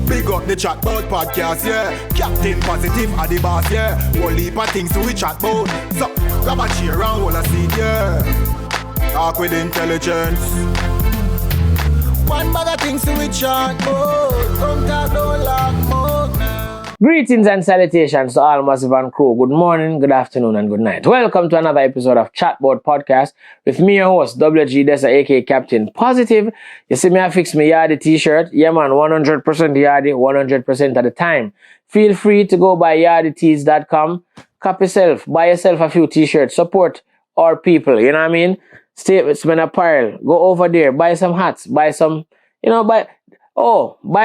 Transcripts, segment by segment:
Big up the Chatbout Podcast, yeah. Captain Positive are the boss, yeah. Whole heap of things to we chat about. So, grab a chair and hold a seat, yeah. Talk with intelligence. One bag of things to we chat about. Don't talk, don't laugh more now. Greetings and salutations to all Massive and crew. Good morning, good afternoon, and good night. Welcome to another episode of Chatbout Podcast with me, your host, WG Dessa, aka Captain Positive. You see me, I fix my Yardy t-shirt. Yeah, man, 100% Yardy, 100% at the time. Feel free to go by yardytees.com. Cop yourself, buy yourself a few t-shirts, support our people, you know what I mean? Statement apparel, go over there, buy some hats, buy some, by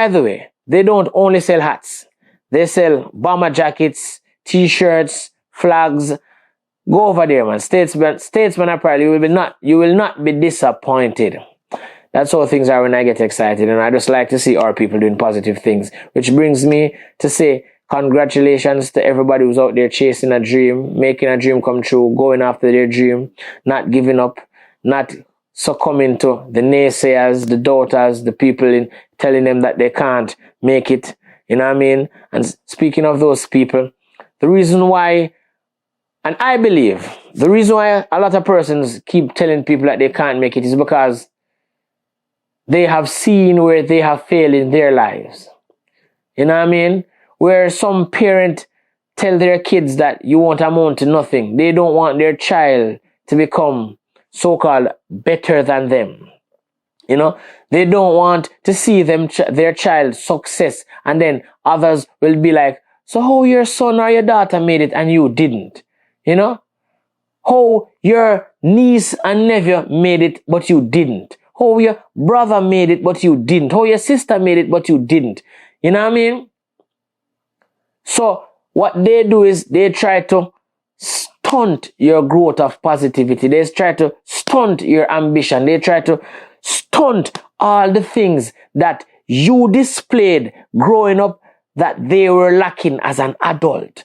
the way, they don't only sell hats. They sell bomber jackets, t-shirts, flags. Go over there, man. Statesman apparel, you will not be disappointed. That's how things are when I get excited, and I just like to see our people doing positive things, which brings me to say congratulations to everybody who's out there chasing a dream, making a dream come true, going after their dream, not giving up, not succumbing to the naysayers, the doubters, the people telling them that they can't make it. You know what I mean? And speaking of those people, the reason why, and I believe, the reason why a lot of persons keep telling people that they can't make it is because they have seen where they have failed in their lives. You know what I mean? Where some parent tell their kids that you won't amount to nothing. They don't want their child to become so-called better than them. You know, they don't want to see their child's success, and then others will be like, so how your son or your daughter made it and you didn't? You know, how your niece and nephew made it but you didn't? How your brother made it but you didn't? How your sister made it but you didn't? You know what I mean? So what they do is they try to stunt your growth of positivity. They try to stunt your ambition. They try to stunt all the things that you displayed growing up that they were lacking as an adult,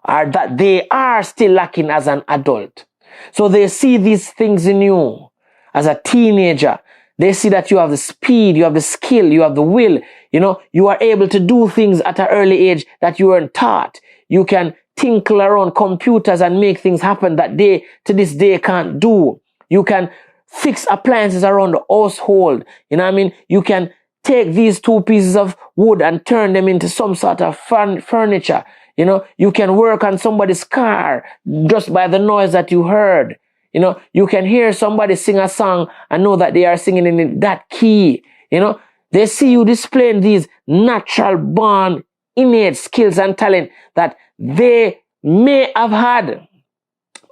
or that they are still lacking as an adult. So they see these things in you as a teenager. They see that you have the speed, you have the skill, you have the will. You know, you are able to do things at an early age that you weren't taught. You can tinkle around computers and make things happen that they, to this day, can't do. You can fix appliances around the household. You know what I mean? You can take these two pieces of wood and turn them into some sort of furniture. You know, you can work on somebody's car just by the noise that you heard. You know, you can hear somebody sing a song and know that they are singing in that key. You know, they see you displaying these natural born innate skills and talent that they may have had,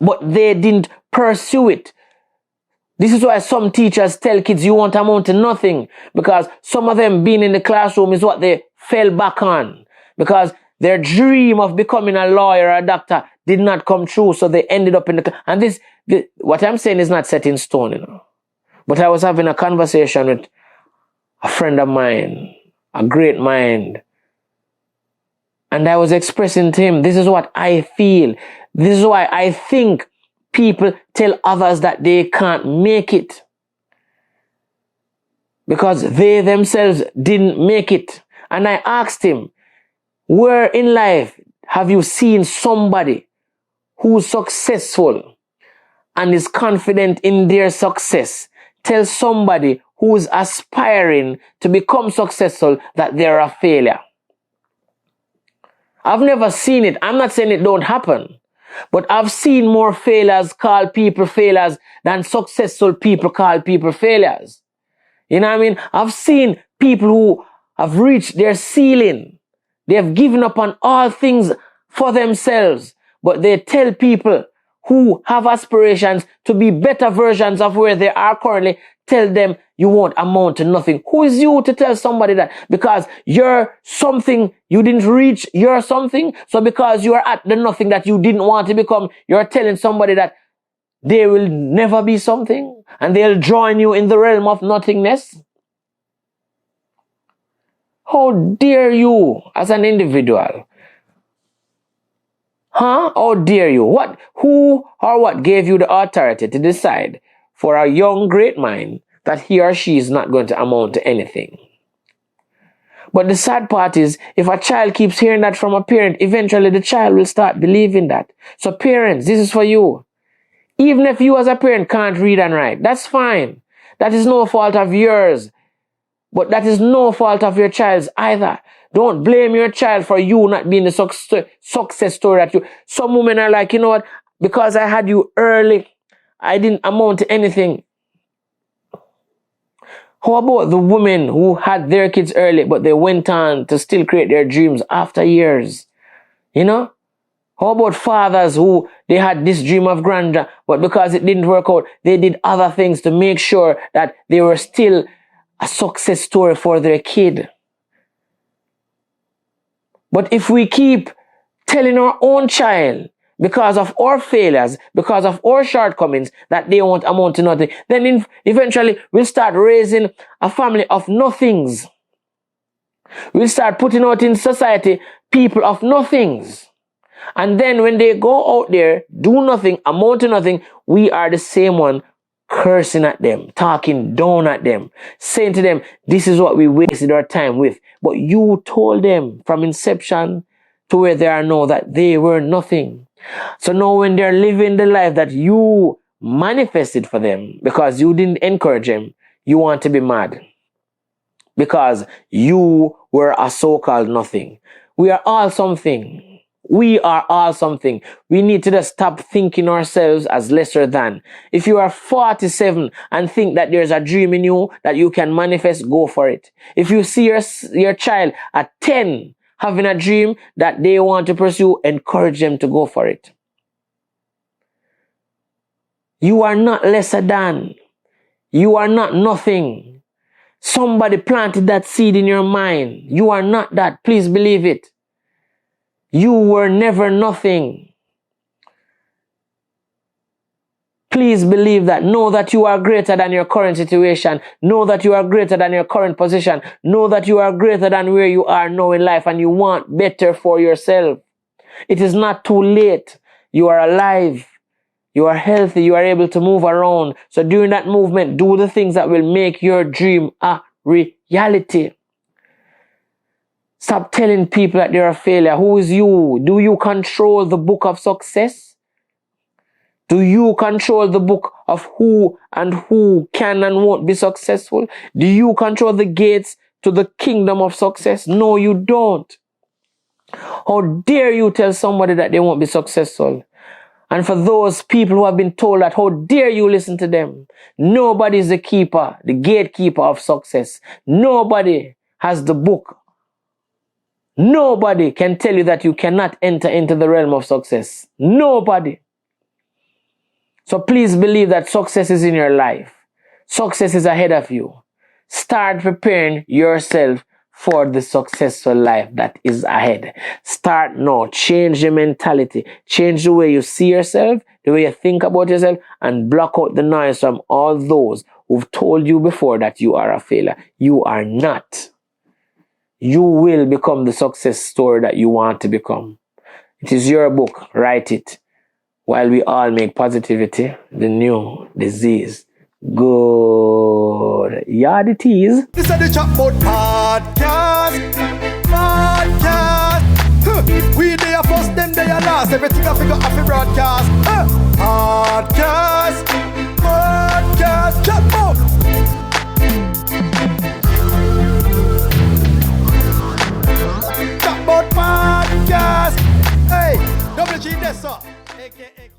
but they didn't pursue it. This is why some teachers tell kids you won't amount to nothing, because some of them being in the classroom is what they fell back on, because their dream of becoming a lawyer or a doctor did not come true, so they ended up in and what I'm saying is not set in stone, you know. But I was having a conversation with a friend of mine, a great mind, and I was expressing to him, this is what I feel. This is why I think people tell others that they can't make it, because they themselves didn't make it. And I asked him, where in life have you seen somebody who's successful and is confident in their success tell somebody who's aspiring to become successful that they're a failure? I've never seen it. I'm not saying it don't happen. But I've seen more failures call people failures than successful people call people failures. You know what I mean? I've seen people who have reached their ceiling. They have given up on all things for themselves. But they tell people who have aspirations to be better versions of where they are currently, tell them you won't amount to nothing. Who is you to tell somebody that? Because you're something you didn't reach, you're something. So because you're at the nothing that you didn't want to become, you're telling somebody that they will never be something and they'll join you in the realm of nothingness. How dare you as an individual? How dare you? Who or what gave you the authority to decide for a young great mind that he or she is not going to amount to anything? But the sad part is, if a child keeps hearing that from a parent, eventually the child will start believing that. So parents, this is for you. Even if you as a parent can't read and write, that's fine. That is no fault of yours. But that is no fault of your child's either. Don't blame your child for you not being the success story that you... Some women are like, you know what? Because I had you early, I didn't amount to anything. How about the women who had their kids early, but they went on to still create their dreams after years? You know? How about fathers who they had this dream of grandeur, but because it didn't work out, they did other things to make sure that they were still a success story for their kid. But if we keep telling our own child, because of our failures, because of our shortcomings, that they won't amount to nothing, then eventually we'll start raising a family of nothings. We'll start putting out in society people of nothings. And then when they go out there, do nothing, amount to nothing, we are the same one cursing at them, talking down at them, saying to them, this is what we wasted our time with. But you told them from inception to where they are now that they were nothing. So now when they're living the life that you manifested for them, because you didn't encourage them, you want to be mad. Because you were a so-called nothing. We are all something. We are all something. We need to just stop thinking ourselves as lesser than. If you are 47 and think that there's a dream in you that you can manifest, go for it. If you see your child at 10 having a dream that they want to pursue, encourage them to go for it. You are not lesser than. You are not nothing. Somebody planted that seed in your mind. You are not that. Please believe it. You were never nothing. Please believe that. Know that you are greater than your current situation. Know that you are greater than your current position. Know that you are greater than where you are now in life and you want better for yourself. It is not too late. You are alive. You are healthy. You are able to move around. So during that movement, do the things that will make your dream a reality. Stop telling people that they're a failure. Who is you? Do you control the book of success? Do you control the book of who and who can and won't be successful? Do you control the gates to the kingdom of success? No, you don't. How dare you tell somebody that they won't be successful? And for those people who have been told that, how dare you listen to them? Nobody is the keeper, the gatekeeper of success. Nobody has the book. Nobody can tell you that you cannot enter into the realm of success. Nobody. So please believe that success is in your life. Success is ahead of you. Start preparing yourself for the successful life that is ahead. Start now. Change your mentality. Change the way you see yourself, the way you think about yourself, and block out the noise from all those who've told you before that you are a failure. You are not. You will become the success story that you want to become. It is your book. Write it. While we all make positivity the new disease. Good. Yeah, the tease. This is the Chatbout Podcast. Podcast. We there first, them there last. Everything I figure off the broadcast. Podcast. Podcast. Chatbout. Chatbout Podcast. Hey, WG Dessa, aka